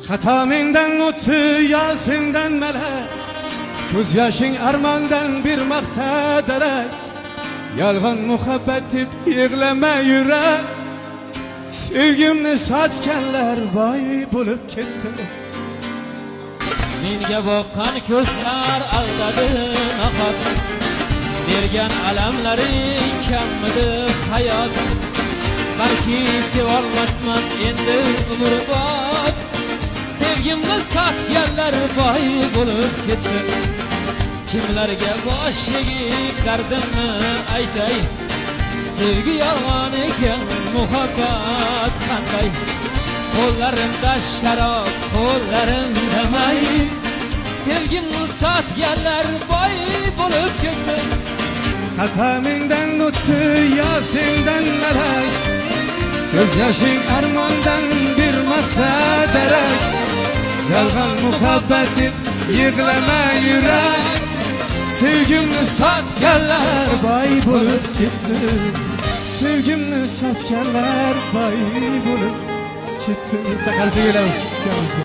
Xato mendan o'tdi yo sendan malak, ko'z yoshing armondan bir maqsad darak. Yolg'on muhabbat deb yig'lama yurak, sevgimni sotganlar boy bo'lib ketdi. Menga boqqan ko'zlar aldadi nahot, bergan alamlaring kammidi hayot. Balki sevolmasman endi umrbod, sevgimni sotganlar boy bo'lib ketdi. Kimlarga bosh egib dardimni aytay, sevgi yolg'on ekan, muhabbat qanday. Qo'llarimda sharob, qo'llarimda may, sevgimni sotganlar boy bo'lib ketdi. Xato mendan o'tdi yo sendan malak, ko'z yoshing armondan bir maqsad darak. Yolg'on muhabbat deb yig'lama yurak, sevgimni sotganlar boy bo'lib ketdi. Sevgimni sotganlar boy bo'lib ketdi. Takarsiz